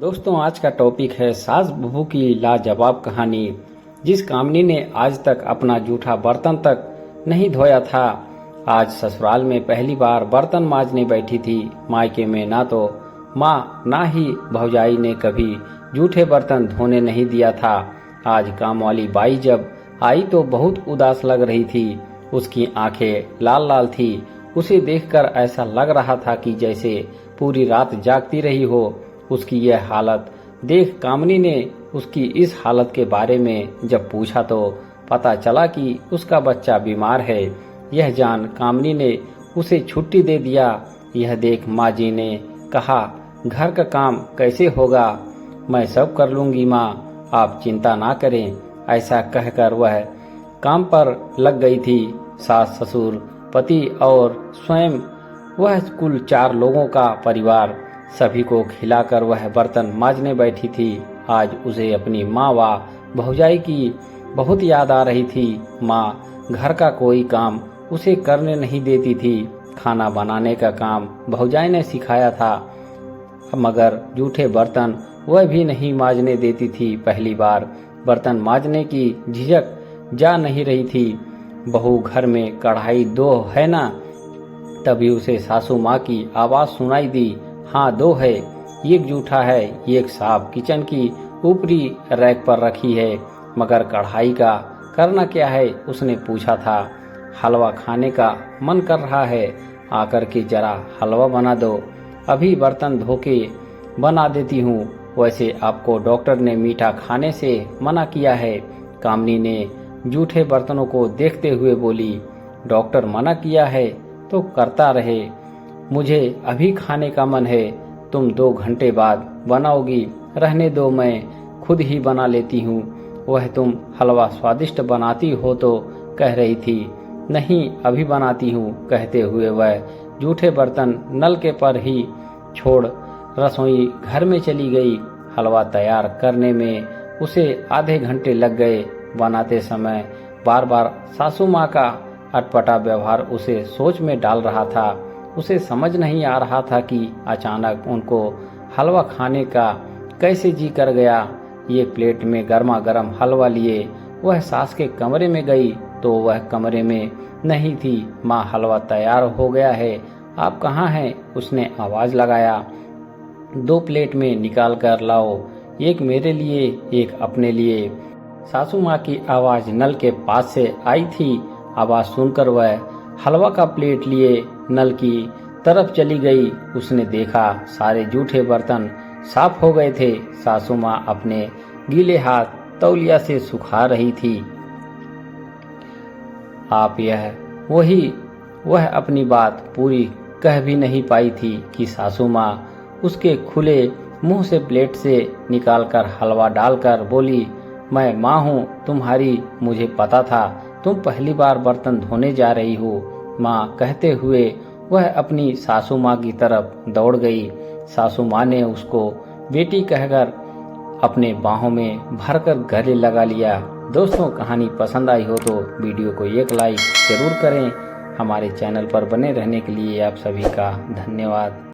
दोस्तों, आज का टॉपिक है सास बहू की लाजवाब कहानी। जिस कामनी ने आज तक अपना जूठा बर्तन तक नहीं धोया था, आज ससुराल में पहली बार बर्तन मांजने बैठी थी। मायके में ना तो माँ ना ही भौजाई ने कभी जूठे बर्तन धोने नहीं दिया था। आज काम वाली बाई जब आई तो बहुत उदास लग रही थी। उसकी आंखें लाल लाल थी। उसे देखकर ऐसा लग रहा था कि जैसे पूरी रात जागती रही हो। उसकी यह हालत देख कामनी ने उसकी इस हालत के बारे में जब पूछा तो पता चला कि उसका बच्चा बीमार है। यह जान कामनी ने उसे छुट्टी दे दिया। यह देख माँ जी ने कहा, घर का काम कैसे होगा, मैं सब कर लूंगी माँ, आप चिंता ना करें। ऐसा कहकर वह काम पर लग गई थी। सास ससुर पति और स्वयं वह कुल 4 लोगों का परिवार, सभी को खिलाकर वह बर्तन मांजने बैठी थी। आज उसे अपनी माँ व भौजाई की बहुत याद आ रही थी। माँ घर का कोई काम उसे करने नहीं देती थी। खाना बनाने का काम भौजाई ने सिखाया था, मगर जूठे बर्तन वह भी नहीं मांजने देती थी। पहली बार बर्तन मांजने की झिझक जा नहीं रही थी। बहू घर में कढ़ाई दो है ना? तभी उसे सासू माँ की आवाज सुनाई दी, हाँ 2 है, एक जूठा है, एक साफ किचन की ऊपरी रैक पर रखी है, मगर कढ़ाई का करना क्या है? उसने पूछा था। हलवा खाने का मन कर रहा है, आकर के जरा हलवा बना दो, अभी बर्तन धो के बना देती हूँ। वैसे आपको डॉक्टर ने मीठा खाने से मना किया है। कामनी ने जूठे बर्तनों को देखते हुए बोली, डॉक्टर मना किया है तो करता रहे, मुझे अभी खाने का मन है, तुम 2 घंटे बाद बनाओगी, रहने दो, मैं खुद ही बना लेती हूँ। वह तुम हलवा स्वादिष्ट बनाती हो तो कह रही थी, नहीं अभी बनाती हूँ। कहते हुए वह जूठे बर्तन नल के पर ही छोड़ रसोई घर में चली गई। हलवा तैयार करने में उसे आधे घंटे लग गए। बनाते समय बार बार सासू माँ का अटपटा व्यवहार उसे सोच में डाल रहा था। उसे समझ नहीं आ रहा था कि अचानक उनको हलवा खाने का कैसे जी कर गया। एक प्लेट में गर्मा गर्म हलवा लिए वह सास के कमरे में गई तो वह कमरे में नहीं थी। माँ, हलवा तैयार हो गया है, आप कहाँ हैं? उसने आवाज लगाया। 2 प्लेट में निकाल कर लाओ, एक मेरे लिए, एक अपने लिए। सासू माँ की आवाज नल के पास से आई थी। आवाज सुनकर वह हलवा का प्लेट लिए नल की तरफ चली गई। उसने देखा सारे जूठे बर्तन साफ हो गए थे। सासू माँ अपने गीले हाथ तौलिया से सुखा रही थी। वह अपनी बात पूरी कह भी नहीं पाई थी कि सासू माँ उसके खुले मुंह से प्लेट से निकालकर हलवा डालकर बोली, मैं माँ हूँ तुम्हारी, मुझे पता था तुम पहली बार बर्तन धोने जा रही हो। माँ कहते हुए वह अपनी सासू माँ की तरफ दौड़ गई। सासू माँ ने उसको बेटी कहकर अपने बाहों में भरकर गले लगा लिया। दोस्तों, कहानी पसंद आई हो तो वीडियो को एक लाइक जरूर करें। हमारे चैनल पर बने रहने के लिए आप सभी का धन्यवाद।